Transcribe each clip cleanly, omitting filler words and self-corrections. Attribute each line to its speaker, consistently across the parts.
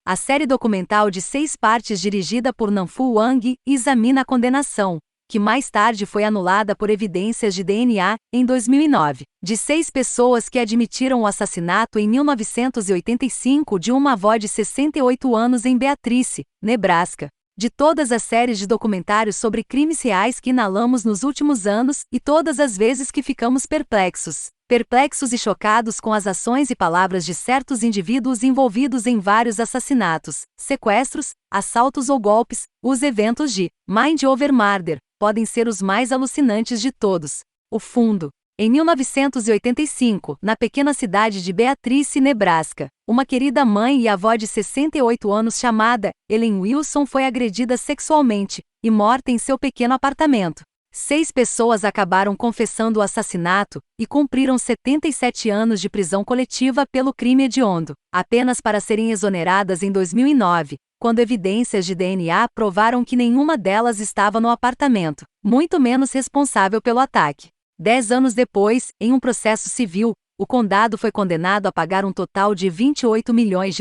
Speaker 1: A série documental de 6 partes dirigida por Nanfu Wang examina a condenação, que mais tarde foi anulada por evidências de DNA, em 2009, de 6 pessoas que admitiram o assassinato em 1985 de uma avó de 68 anos em Beatrice, Nebraska. De todas as séries de documentários sobre crimes reais que inalamos nos últimos anos e todas as vezes que ficamos perplexos e chocados com as ações e palavras de certos indivíduos envolvidos em vários assassinatos, sequestros, assaltos ou golpes, os eventos de Mind Over Murder podem ser os mais alucinantes de todos. O fundo. Em 1985, na pequena cidade de Beatrice, Nebraska, uma querida mãe e avó de 68 anos chamada Ellen Wilson foi agredida sexualmente e morta em seu pequeno apartamento. 6 pessoas acabaram confessando o assassinato e cumpriram 77 anos de prisão coletiva pelo crime hediondo, apenas para serem exoneradas em 2009, quando evidências de DNA provaram que nenhuma delas estava no apartamento, muito menos responsável pelo ataque. 10 anos depois, em um processo civil, o condado foi condenado a pagar um total de $28 milhões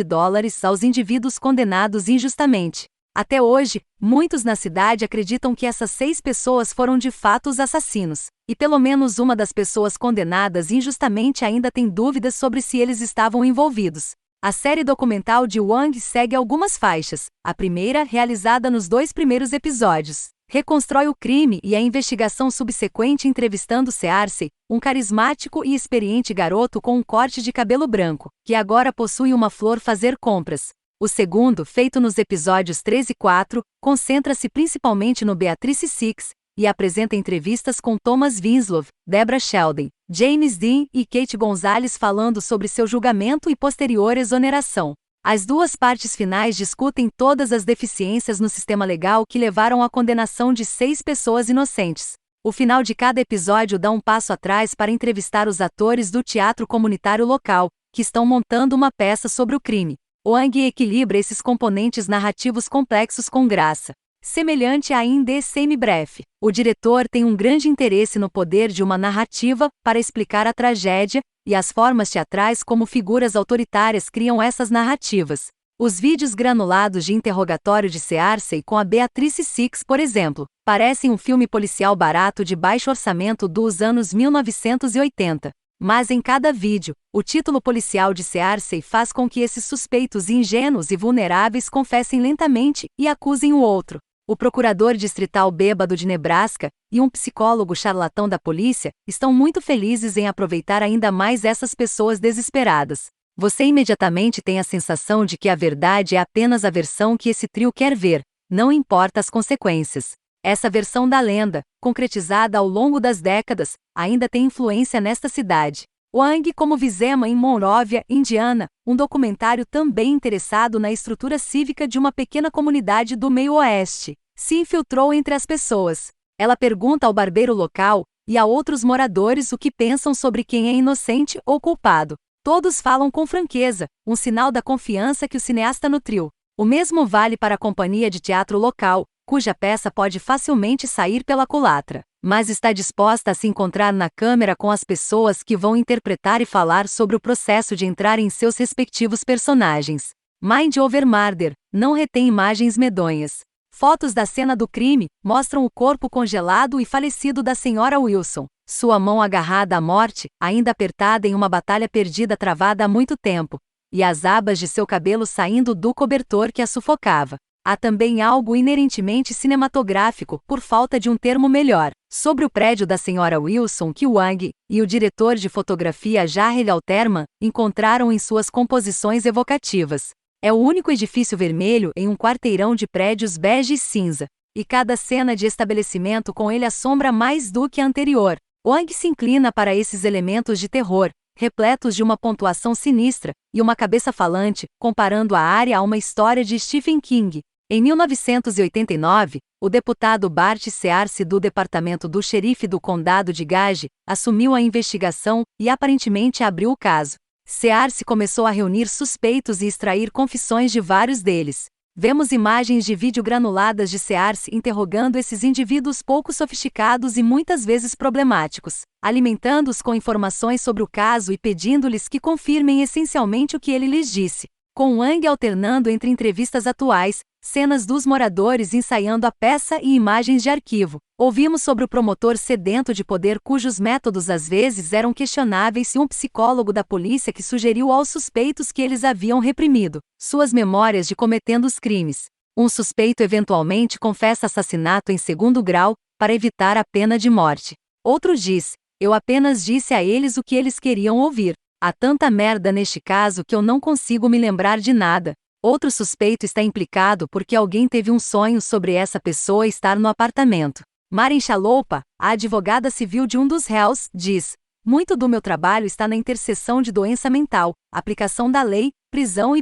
Speaker 1: aos indivíduos condenados injustamente. Até hoje, muitos na cidade acreditam que essas 6 pessoas foram de fato os assassinos, e pelo menos uma das pessoas condenadas injustamente ainda tem dúvidas sobre se eles estavam envolvidos. A série documental de Wang segue algumas faixas. A primeira, realizada nos 2 primeiros episódios, reconstrói o crime e a investigação subsequente entrevistando Searcy, um carismático e experiente garoto com um corte de cabelo branco, que agora possui uma flor fazer compras. O segundo, feito nos episódios 3 e 4, concentra-se principalmente no Beatrice Six e apresenta entrevistas com Thomas Winslow, Deborah Sheldon, James Dean e Kate Gonzalez falando sobre seu julgamento e posterior exoneração. As 2 partes finais discutem todas as deficiências no sistema legal que levaram à condenação de 6 pessoas inocentes. O final de cada episódio dá um passo atrás para entrevistar os atores do teatro comunitário local, que estão montando uma peça sobre o crime. Wang equilibra esses componentes narrativos complexos com graça. Semelhante a In the Same Breath, o diretor tem um grande interesse no poder de uma narrativa para explicar a tragédia e as formas teatrais como figuras autoritárias criam essas narrativas. Os vídeos granulados de interrogatório de Searcy com a Beatrice Six, por exemplo, parecem um filme policial barato de baixo orçamento dos anos 1980. Mas em cada vídeo, o título policial de Searcy faz com que esses suspeitos ingênuos e vulneráveis confessem lentamente e acusem o outro. O procurador distrital bêbado de Nebraska e um psicólogo charlatão da polícia estão muito felizes em aproveitar ainda mais essas pessoas desesperadas. Você imediatamente tem a sensação de que a verdade é apenas a versão que esse trio quer ver, não importa as consequências. Essa versão da lenda, concretizada ao longo das décadas, ainda tem influência nesta cidade. Wang como Vizema em Monrovia, Indiana, um documentário também interessado na estrutura cívica de uma pequena comunidade do meio-oeste, se infiltrou entre as pessoas. Ela pergunta ao barbeiro local e a outros moradores o que pensam sobre quem é inocente ou culpado. Todos falam com franqueza, um sinal da confiança que o cineasta nutriu. O mesmo vale para a companhia de teatro local, cuja peça pode facilmente sair pela culatra, mas está disposta a se encontrar na câmera com as pessoas que vão interpretar e falar sobre o processo de entrar em seus respectivos personagens. Mind Over Murder não retém imagens medonhas. Fotos da cena do crime mostram o corpo congelado e falecido da senhora Wilson, sua mão agarrada à morte, ainda apertada em uma batalha perdida travada há muito tempo, e as abas de seu cabelo saindo do cobertor que a sufocava. Há também algo inerentemente cinematográfico, por falta de um termo melhor, sobre o prédio da senhora Wilson que Wang e o diretor de fotografia Jarrell Alterman encontraram em suas composições evocativas. É o único edifício vermelho em um quarteirão de prédios bege e cinza, e cada cena de estabelecimento com ele assombra mais do que a anterior. Wang se inclina para esses elementos de terror, repletos de uma pontuação sinistra, e uma cabeça falante, comparando a área a uma história de Stephen King. Em 1989, o deputado Bart Searcy do departamento do xerife do condado de Gage assumiu a investigação e aparentemente abriu o caso. Searcy começou a reunir suspeitos e extrair confissões de vários deles. Vemos imagens de vídeo granuladas de Searcy interrogando esses indivíduos pouco sofisticados e muitas vezes problemáticos, alimentando-os com informações sobre o caso e pedindo-lhes que confirmem essencialmente o que ele lhes disse. com Wang alternando entre entrevistas atuais, cenas dos moradores ensaiando a peça e imagens de arquivo. Ouvimos sobre o promotor sedento de poder cujos métodos às vezes eram questionáveis e um psicólogo da polícia que sugeriu aos suspeitos que eles haviam reprimido suas memórias de cometendo os crimes. Um suspeito eventualmente confessa assassinato em segundo grau, para evitar a pena de morte. Outro diz: eu apenas disse a eles o que eles queriam ouvir. Há tanta merda neste caso que eu não consigo me lembrar de nada. Outro suspeito está implicado porque alguém teve um sonho sobre essa pessoa estar no apartamento. Maren Chaloupa, a advogada civil de um dos réus, diz: muito do meu trabalho está na interseção de doença mental, aplicação da lei, prisão,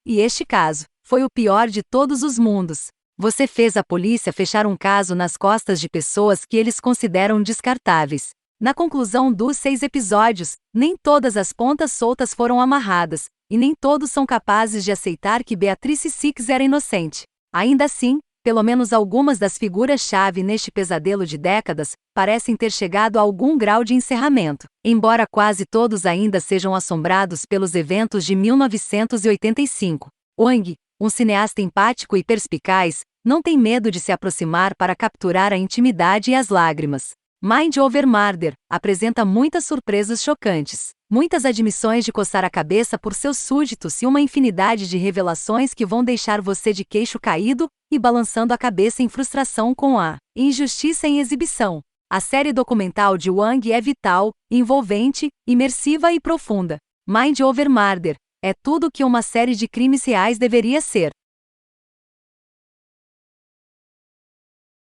Speaker 1: e este caso foi o pior de todos os mundos. Você fez a polícia fechar um caso nas costas de pessoas que eles consideram descartáveis. Na conclusão dos 6 episódios, nem todas as pontas soltas foram amarradas, e nem todos são capazes de aceitar que Beatrice Six era inocente. Ainda assim, pelo menos algumas das figuras-chave neste pesadelo de décadas parecem ter chegado a algum grau de encerramento, embora quase todos ainda sejam assombrados pelos eventos de 1985. Wang, um cineasta empático e perspicaz, não tem medo de se aproximar para capturar a intimidade e as lágrimas. Mind Over Murder apresenta muitas surpresas chocantes, muitas admissões de coçar a cabeça por seus súditos e uma infinidade de revelações que vão deixar você de queixo caído e balançando a cabeça em frustração com a injustiça em exibição. A série documental de Wang é vital, envolvente, imersiva e profunda. Mind Over Murder é tudo o que uma série de crimes reais deveria ser.